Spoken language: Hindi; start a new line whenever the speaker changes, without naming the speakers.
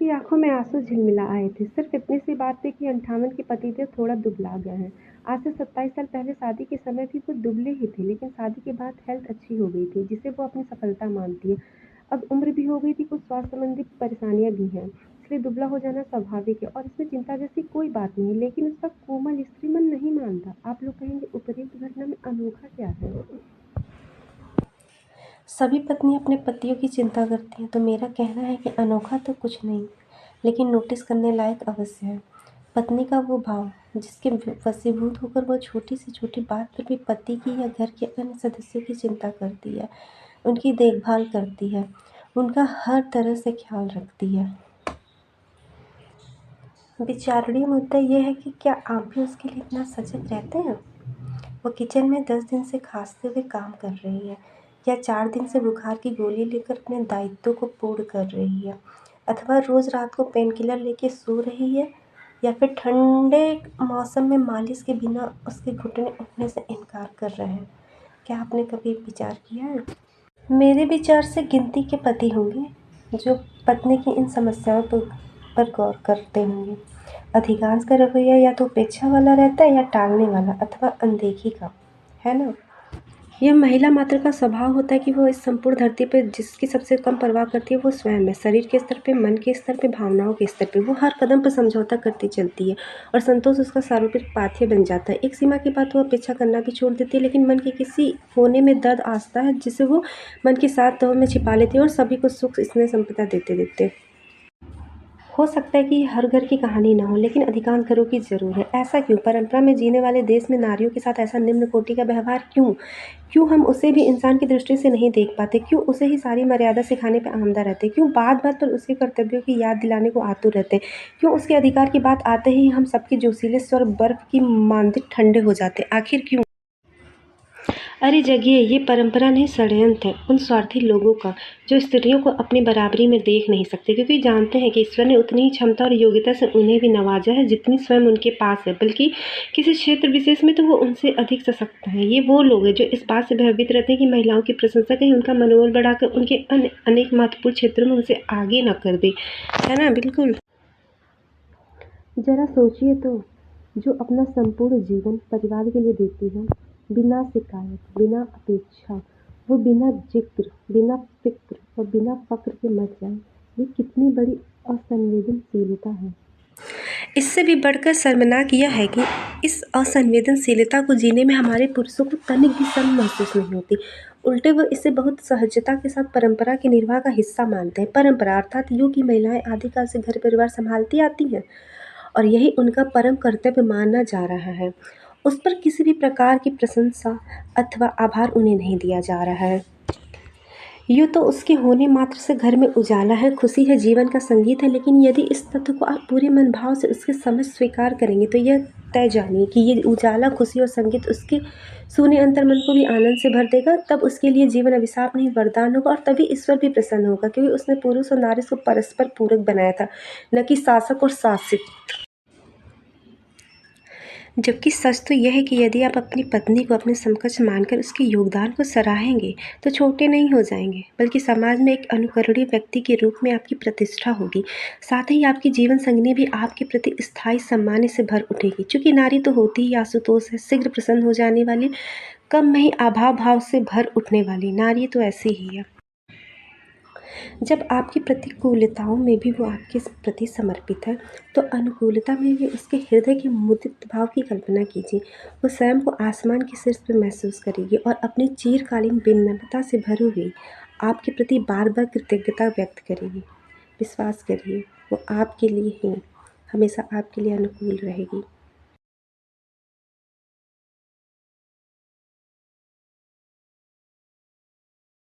उसकी आंखों में आंसू झिलमिला आए थे। सिर्फ इतनी सी बात थी कि 58 के पतिदेव थोड़ा दुबला गए हैं। आज से 27 साल पहले शादी के समय भी वो दुबले ही थे, लेकिन शादी के बाद हेल्थ अच्छी हो गई थी, जिसे वो अपनी सफलता मानती है। अब उम्र भी हो गई थी, कुछ स्वास्थ्य संबंधी परेशानियां भी हैं, इसलिए दुबला हो जाना स्वाभाविक है और इसमें चिंता जैसी कोई बात नहीं है। लेकिन उसका कोमल स्त्री मन नहीं मानता। आप लोग कहेंगे उपरोक्त घटना में अनोखा क्या है?
सभी पत्नियां अपने पतियों की चिंता करती हैं, तो मेरा कहना है कि अनोखा तो कुछ नहीं, लेकिन नोटिस करने लायक अवश्य है। पत्नी का वो भाव जिसके वशीभूत होकर वह छोटी से छोटी बात पर भी पति की या घर के अन्य सदस्यों की चिंता करती है, उनकी देखभाल करती है, उनका हर तरह से ख्याल रखती है। विचारणीय मुद्दा यह है कि क्या आप भी उसके लिए इतना सजग रहते हैं? वो किचन में 10 दिन से खांसते हुए काम कर रही है, या 4 दिन से बुखार की गोली लेकर अपने दायित्व को पूर्ण कर रही है, अथवा रोज रात को पेन किलर लेके सो रही है, या फिर ठंडे मौसम में मालिश के बिना उसके घुटने उठने से इनकार कर रहे हैं। क्या आपने कभी विचार किया है? मेरे विचार से गिनती के पति होंगे जो पत्नी की इन समस्याओं पर गौर करते होंगे। अधिकांश का रवैया या तो उपेक्षा वाला रहता है या टालने वाला अथवा अनदेखी का, है ना?
यह महिला मात्र का स्वभाव होता है कि वो इस संपूर्ण धरती पर जिसकी सबसे कम परवाह करती है वो स्वयं है। शरीर के स्तर पे, मन के स्तर पे, भावनाओं के स्तर पे वो हर कदम पर समझौता करती चलती है और संतोष उसका सार्वत्रिक पाथेय बन जाता है। एक सीमा के बाद वो अपेक्षा करना भी छोड़ देती है, लेकिन मन के किसी कोने में दर्द आस्था है जिसे वो मन की 7 तहों में छिपा लेती है और सभी को सुख स्नेह संपदा देते देते। हो सकता है कि हर घर की कहानी ना हो, लेकिन अधिकांश घरों की ज़रूर है। ऐसा क्यों? परंपरा में जीने वाले देश में नारियों के साथ ऐसा निम्न कोटि का व्यवहार क्यों? क्यों हम उसे भी इंसान की दृष्टि से नहीं देख पाते? क्यों उसे ही सारी मर्यादा सिखाने पे आमदा रहते? क्यों बात-बात पर उसके कर्तव्यों की याद दिलाने को आतुर रहते? क्यों उसके अधिकार की बात आते ही हम सबके जोशीले स्वर बर्फ की मांदी ठंडे हो जाते? आखिर क्यों? अरे जगिए, ये परंपरा नहीं, षड्यंत्र है उन स्वार्थी लोगों का जो स्त्रियों को अपनी बराबरी में देख नहीं सकते, क्योंकि जानते हैं कि ईश्वर ने उतनी ही क्षमता और योग्यता से उन्हें भी नवाजा है जितनी स्वयं उनके पास है, बल्कि किसी क्षेत्र विशेष में तो वो उनसे अधिक सशक्त हैं। ये वो लोग हैं जो इस बात से भयभीत रहते हैं कि महिलाओं की प्रशंसा कहीं उनका मनोबल बढ़ाकर उनके अन्य अनेक महत्वपूर्ण क्षेत्रों में उनसे आगे न कर दे, है ना? बिल्कुल। जरा सोचिए तो, जो अपना संपूर्ण जीवन परिवार के लिए देती है, बिना शिकायत, बिना अपेक्षा, वो बिना जिक्र, बिना फिक्र और बिना फक्र के मर जाए, ये कितनी बड़ी असंवेदनशीलता है। इससे भी बढ़कर शर्मनाक यह है कि इस असंवेदनशीलता को जीने में हमारे पुरुषों को तनिक भी शर्म महसूस नहीं होती। उल्टे वो इसे बहुत सहजता के साथ परंपरा के निर्वाह का हिस्सा मानते हैं। परंपरा अर्थात युग की महिलाएं आदिकाल से घर परिवार संभालती आती हैं और यही उनका परम कर्तव्य माना जा रहा है। उस पर किसी भी प्रकार की प्रशंसा अथवा आभार उन्हें नहीं दिया जा रहा है। यूँ तो उसके होने मात्र से घर में उजाला है, खुशी है, जीवन का संगीत है, लेकिन यदि इस तथ्य को आप पूरे मन भाव से उसके समझ स्वीकार करेंगे तो यह तय जानिए कि ये उजाला, खुशी और संगीत उसके शून्य अंतर्मन को भी आनंद से भर देगा। तब उसके लिए जीवन अभिशाप नहीं वरदान होगा और तभी ईश्वर भी प्रसन्न होगा, क्योंकि उसने पुरुष और नारी को परस्पर पूरक बनाया था, न कि शासक और शासित। जबकि सच तो यह है कि यदि आप अपनी पत्नी को अपने समकक्ष मानकर उसके योगदान को सराहेंगे तो छोटे नहीं हो जाएंगे, बल्कि समाज में एक अनुकरणीय व्यक्ति के रूप में आपकी प्रतिष्ठा होगी। साथ ही आपकी जीवन संगिनी भी आपके प्रति स्थायी सम्मान से भर उठेगी। चूंकि नारी तो होती ही आशुतोष है, शीघ्र प्रसन्न हो जाने वाली, कम में ही आभाव भाव से भर उठने वाली। नारी तो ऐसी ही है। जब आपकी प्रतिकूलताओं में भी वो आपके प्रति समर्पित है, तो अनुकूलता में भी उसके हृदय के मुदित भाव की कल्पना कीजिए। वो स्वयं को आसमान के शीर्ष पर महसूस करेगी और अपनी चिरकालीन विनम्रता से भरी हुई आपके प्रति बार बार कृतज्ञता व्यक्त करेगी। विश्वास करिए, वो आपके लिए ही हमेशा आपके लिए अनुकूल रहेगी।